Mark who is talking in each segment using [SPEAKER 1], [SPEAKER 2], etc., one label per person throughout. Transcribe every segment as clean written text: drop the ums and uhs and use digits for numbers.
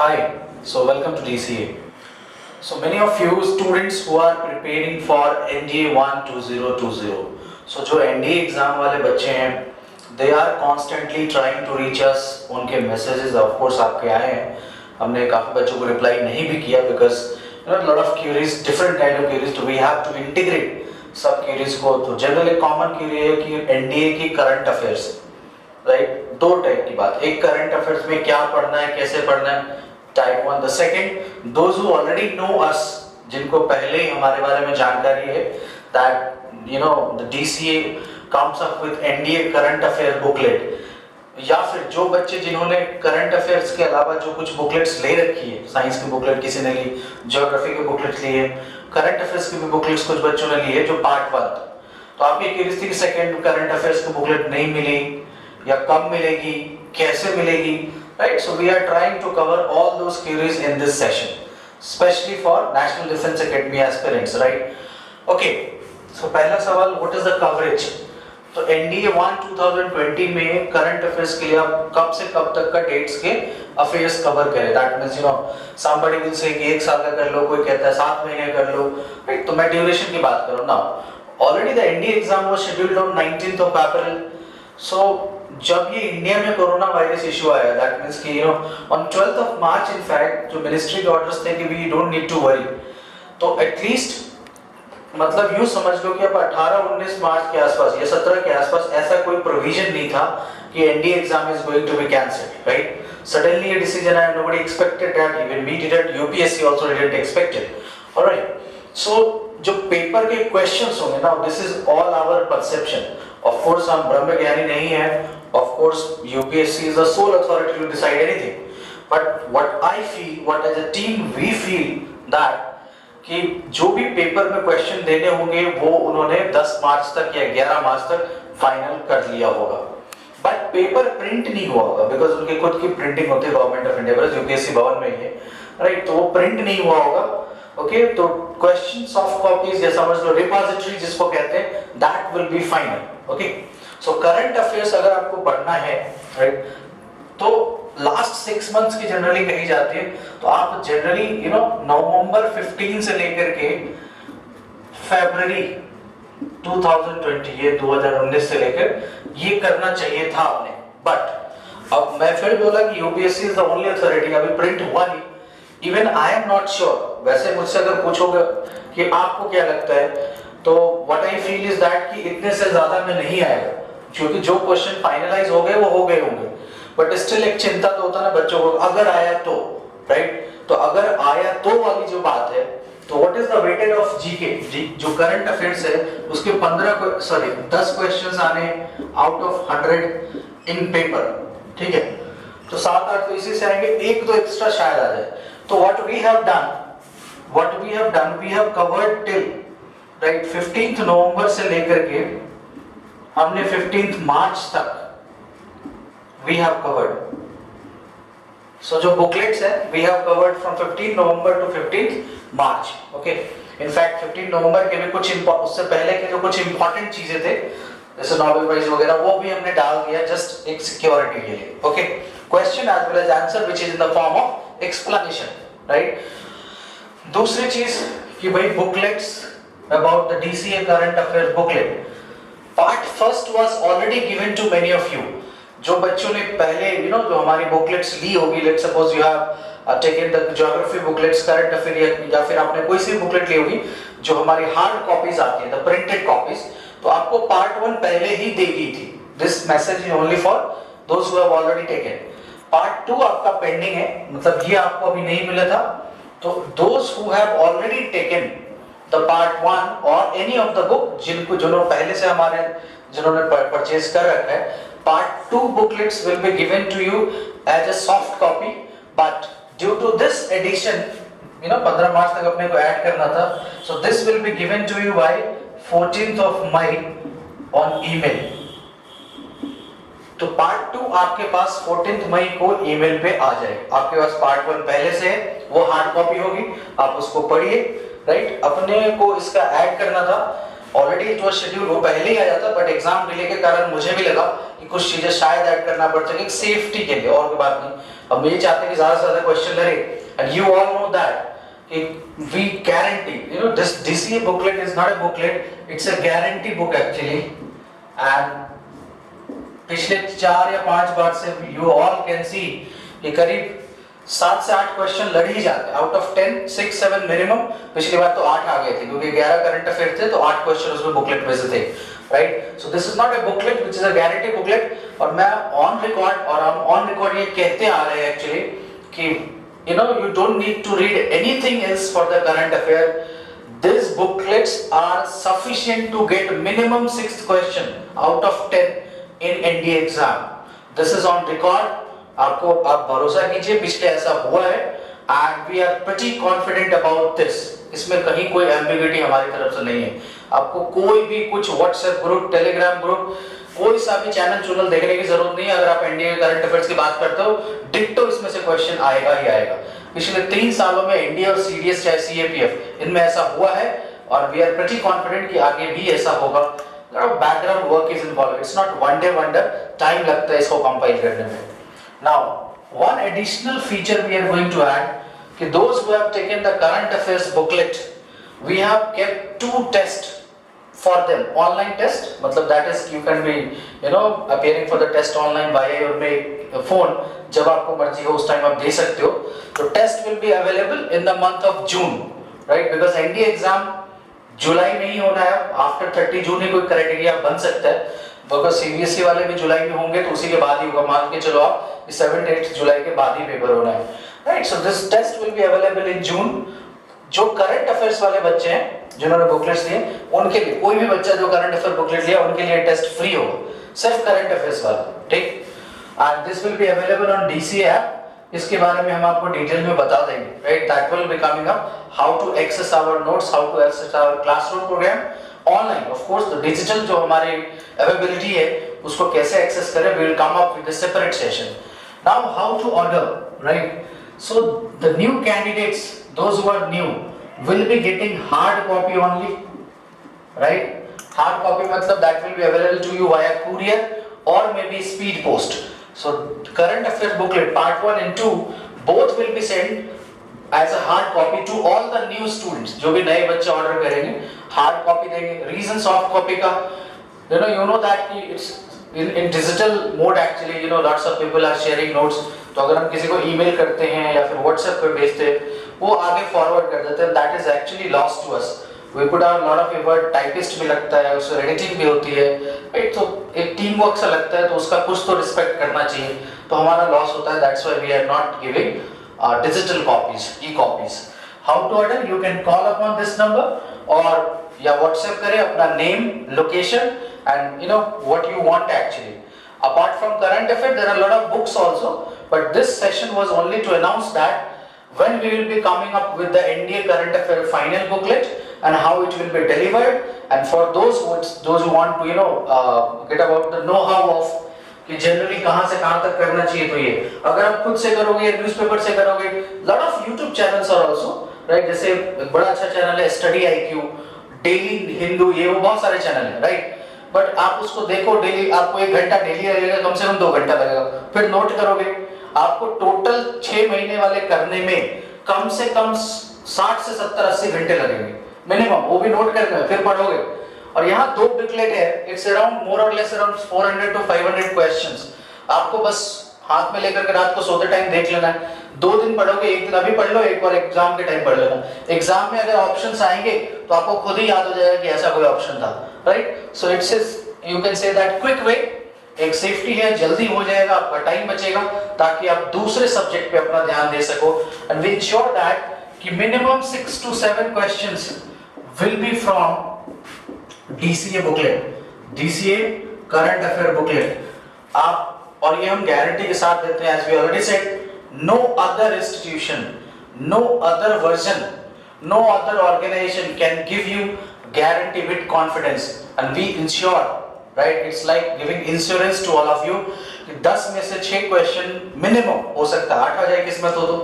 [SPEAKER 1] Hi, so welcome to DCA. So many of you students who are preparing for NDA 1 2020. So जो NDA exam वाले बच्चे हैं, they are constantly trying to reach us. उनके messages of course आपके आए हैं. हमने काफी बच्चों को reply नहीं भी किया because a lot of queries, different kind of queries. So we have to integrate सब queries को. तो generally common query है कि NDA की current affairs. राइट दो टाइप की बात, एक करंट अफेयर्स में क्या पढ़ना है, कैसे पढ़ना है, type one. The second, those who already know us, जिनको पहले ही हमारे बारे में जानकारी है, that you know the DCA comes up with NDA current affair booklet. या फिर जो बच्चे जिन्होंने करंट अफेयर्स के अलावा जो कुछ बुकलेट्स ले रखी है, साइंस की बुकलेट किसी ने ली, ज्योग्राफी की बुकलेट्स ली है, करंट अफेयर्स की भी बुकलेट्स कुछ बच्चों ने ली है जो पार्ट वन. तो आपकी क्यूरियस थी कि सेकंड करंट अफेयर्स की बुकलेट नहीं मिली या कब मिलेगी, कैसे मिलेगी, right. So we are trying to cover all those queries in this session, specially for national defence academy aspirants, right. Okay, so पहला सवाल, व्हाट इज द कवरेज. तो एनडीए 1 2020 में करंट अफेयर्स के लिए आप कब से कब तक का डेट्स के अफेयर्स कवर करें. That means you know somebody will say कि 1 साल का कर लो, कोई कहता है 7 महीने कर लो, राइट. तो मैं ड्यूरेशन की बात करूं ना. Already the NDA exam was scheduled on 19th of April. So जब ये इंडिया में कोरोना वायरस इशू आया, दैट मींस कि you know on 12th of March in fact जो मिनिस्ट्री के ऑर्डर्स थे कि we don't need to worry, तो एटलीस्ट मतलब यूं समझ लो कि अब 18-19 मार्च के आसपास या 17 के आसपास ऐसा कोई प्रोविजन नहीं था कि NDA exam is going to be cancelled, right. Suddenly ये डिसीजन आया, nobody expected that, even we didn't, UPSC also didn't expect it. Alright, so जो पेपर के क्वेश्चंस होंगे ना, this is all our perception. Of course हम ब्रह्म ज्ञानी नहीं है. Of course, UPSC is the sole authority to decide anything. But what I feel, what as a team we feel that कि जो भी पेपर में क्वेश्चन देने होंगे वो उन्होंने 10 मार्च तक या 11 मार्च तक फाइनल कर लिया होगा. बट पेपर प्रिंट नहीं हुआ होगा बिकॉज उनके खुद की प्रिंटिंग होती है गवर्नमेंट ऑफ इंडिया पर, यूपीएससी भवन में ही है, राइट. तो वो प्रिंट नहीं हुआ होगा. ओके, तो क्वेश्चन सॉफ्ट कॉपीज या समझ लो रिपोजिटरी जिसको कहते हैं, that will B final. Okay, so current affairs अगर आपको पढ़ना है, राइट, तो लास्ट 6 मंथ्स की जनरली कही जाती है. तो आप जनरली यू नो नवंबर 15 से लेकर के फरवरी 2020 ये 2019 से लेकर ये करना चाहिए था आपने. बट अब मैं फिर बोला कि UPSC is the only authority, अभी प्रिंट हुआ नहीं. Even I am not sure. वैसे मुझसे अगर पूछोगे कि आपको क्या लगता है, तो what I feel is that कि इतने से ज्यादा में नहीं आएगा, क्योंकि जो क्वेश्चन फाइनलाइज हो गए वो हो गए होंगे. बट स्टिल एक चिंता तो होता ना बच्चों को, अगर आया तो, राइट. तो अगर आया तो वाली जो बात है, तो what is the weightage of GK, जो करंट अफेयर्स है उसके 10 क्वेश्चंस आने आउट ऑफ 100 इन पेपर, ठीक है. तो 7-8 तो इसी से आएंगे, एक तो एक्स्ट्रा शायद आ जाए. तो what we have done, we have covered till, right, 15th November से लेकर के हमने 15th मार्च तक वी हैव कवर्ड. सो जो बुकलेट्स है we have covered from 15 November to 15th March. Okay, in fact 15 नवंबर के भी कुछ उससे पहले के जो कुछ इंपॉर्टेंट चीजें थे जैसे नोबेल प्राइज वगैरह वो भी हमने डाल दिया जस्ट एक सिक्योरिटी के लिए. Okay, question as well as answer which is in the form of explanation, right. दूसरी चीज कि भाई booklets about the DCA current affairs booklet, part first was already given to many of you. जो बच्चों ने पहले यू नो जो हमारी बुकलेट्स ली होगी, let's suppose you have taken the geography booklets current affair या फिर आपने कोई सी बुकलेट ली होगी जो हमारी हार्ड कॉपीज आती है, द प्रिंटेड कॉपीज, तो आपको पार्ट 1 पहले ही दे दी थी. This message is only for those who have already taken. Part 2 आपका पेंडिंग है, मतलब ये आपको अभी नहीं मिला था. तो those who have already taken the part 1 और एनी ऑफ द बुक, जिन्होंने पहले से जिन्होंने परचेज कर रखा है, part 2 booklets will be given to you as a soft copy. But due to this edition, you know 15 मार्च तक अपने को ऐड करना था, so this will be given to you by 14th of May on email. तो part 2 आपके पास 14th मई को email पे आ जाएगा. आपके पास पार्ट 1 पहले से है, वो हार्ड कॉपी होगी, आप उसको पढ़िए, राइट. अपने को इसका ऐड करना था, ऑलरेडी जो शेड्यूल वो पहले ही आ जाता, बट एग्जाम डिले के कारण मुझे भी लगा कि कुछ चीजें शायद ऐड करना पड़ सके सेफ्टी के लिए, और कोई बात नहीं. अब ये चाहते हैं कि ज्यादा से ज्यादा क्वेश्चन लगे, and you all know that we guarantee, you know, this DCA booklet is not a booklet, it's a guarantee book actually, and पिछले 4 या 5 बार से you all can see कि करीब 7 से 8 क्वेश्चन लड़ ही जाते हैं, आउट ऑफ 10 6 7 मिनिमम। पिछली बार तो 8 आ गए थे क्योंकि 11 करंट अफेयर थे तो 8 क्वेश्चन उसमें बुकलेट में से थे, right. So this is not a booklet which is a guarantee booklet, और मैं ऑन रिकॉर्ड, और हम ऑन रिकॉर्ड ये कहते आ रहे हैं एक्चुअली कि you know, you don't need to read anything else for the current affair. These booklets are sufficient to get minimum 6th question out of 10 in NDA exam. This is on record. आपको आप भरोसा कीजिए, पिछले ऐसा हुआ है, and we are pretty confident about this. इसमें कहीं कोई ambiguity हमारी तरफ से नहीं है। आपको कोई भी कुछ WhatsApp ग्रुप, Telegram ग्रुप, कोई सा भी चैनल चुनल देखने की जरूरत नहीं है। अगर आप एनडीए करंट अफेयर्स की बात करते हो, डिट्टो इसमें से क्वेश्चन आएगा ही आएगा। पिछले 3 सालों में एनडीए और सीडीएस चाहे सीएपीएफ इनमें ऐसा हुआ है, और वी आर प्रीटी कॉन्फिडेंट कि आगे भी ऐसा होगा। Background work is involve, it's not one day wonder, time लगता है इसको कंपाइल करने में। Now one additional feature we are going to add कि those who have taken the current affairs booklet, we have kept 2 test for them, online test, मतलब that is you can be, you know, appearing for the test online via your phone, जब आपको मर्जी हो उस time आप दे सकते हो। तो test will be available in the month of June, right, because NDA exam जुलाई में ही होना है। आफ्टर 30 जून ही कोई क्राइटेरिया बन सकता है, because CBSE वाले भी जुलाई में होंगे तो उसी के बाद ही होगा। मान के चलो आप 7-8 जुलाई के बाद ही पेपर होना है, right, so this test will be available in June। जो करंट अफेयर्स वाले बच्चे हैं जिन्होंने बुकलेट्स दिए, उनके लिए, कोई भी बच्चा जो करंट अफेयर बुकलेट लिया उनके लिए टेस्ट फ्री होगा, सिर्फ करंट अफेयर्स वाला, ठीक। And this will be available on DCA app. इसके बारे में हम आपको डिटेल में बता देंगे, right, that will be coming up, how to access our notes, how to access our classroom program online. Of course the digital जो हमारी अवेलेबिलिटी है उसको कैसे एक्सेस करें, we will come up with a separate session. Now how to order, right, so the new candidates, those who are new will be getting hard copy only, right, hard copy matlab that will be available to you via courier or maybe speed post। so current affairs booklet part 1 and 2 both will be sent as a hard copy to all the new students। जो भी नए बच्चे order करेंगे hard copy देंगे। Reason soft copy का, you know that it's in digital mode actually, you know lots of people are sharing notes। तो अगर हम किसी को ईमेल करते हैं या फिर व्हाट्सएप पे भेजते हैं, वो आगे फॉरवर्ड कर देते हैं, that is actually loss to us. We put our lot of effort, typist भी लगता है, उससे एडिटिंग भी होती है, राइट, तो एक टीम वर्क सा लगता है, तो उसका कुछ तो रिस्पेक्ट करना चाहिए, तो हमारा लॉस होता है। That's why we are not giving digital copies, e copies. How to order, you can call upon this number और या व्हाट्सएप करें अपना name, location and you know what you want actually. Apart from current affair, there are a lot of books also, but this session was only to announce that when we will be coming up with the NDA current affair final booklet and how it will be delivered, and for those who want to, you know, get about the know-how of कि generally कहाँ से कहाँ तक करना चाहिए, तो ये अगर आप खुद से करोगे, न्यूज़पेपर से करोगे, lot of YouTube channels are also, right, जैसे एक बड़ा अच्छा चैनल है स्टडी IQ, डेली हिंदू, ये वो बहुत सारे चैनल है, राइट, बट आप उसको देखो डेली, आपको 1 घंटा डेली लगेगा, कम से कम 2 घंटा लगेगा, फिर नोट करोगे, आपको टोटल 6 महीने वाले करने में कम से कम 60 से 70 80 घंटे लगेंगे मिनिमम, वो भी नोट करके फिर पढ़ोगे। और यहाँ 2 बुकलेट है, इट्स अराउंड मोर और लेस अराउंड 400 to 500 क्वेश्चंस। आपको बस हाथ में लेकर के रात को सोते टाइम देख लेना है, 2 दिन पढ़ोगे, एक दिन अभी पढ़ लो, एक बार एग्जाम के टाइम पढ़ लेना। एग्जाम में अगर ऑप्शंस आएंगे तो आपको खुद ही याद हो जाएगा कि ऐसा कोई ऑप्शन था, right. So it's you can say that quick way, एक सेफ्टी है, जल्दी हो जाएगा, आपका टाइम बचेगा, ताकि आप दूसरे सब्जेक्ट पे अपना ध्यान दे सको। एंड वी इंश्योर दैट कि minimum 6 to 7 questions will be from DCA booklet, DCA current affair booklet. आप, और ये हम गारंटी के साथ देते हैं, as we already said, no other institution, no other version, no other organization can give you guarantee with confidence, and we ensure, right, it's like giving insurance to all of you कि 10 में से 6 question minimum हो सकता है, 8 आ जाए किस्मत हो तो,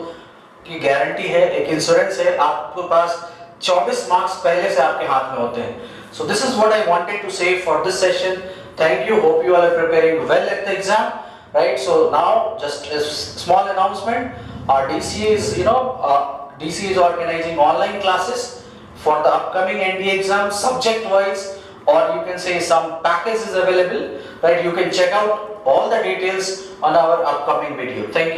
[SPEAKER 1] कि गारंटी है, एक इंश्योरेंस है, आपके पास 24 मार्क्स पहले से आपके हाथ में होते हैं। So this is what I wanted to say for this session. Thank you, hope you all are preparing well at the exam। right? So now just a small announcement, our DCA is, DCA is organizing online classes for the upcoming NDA exam, subject wise, or you can say some package is available, right? You can check out all the details on our upcoming video. Thank you.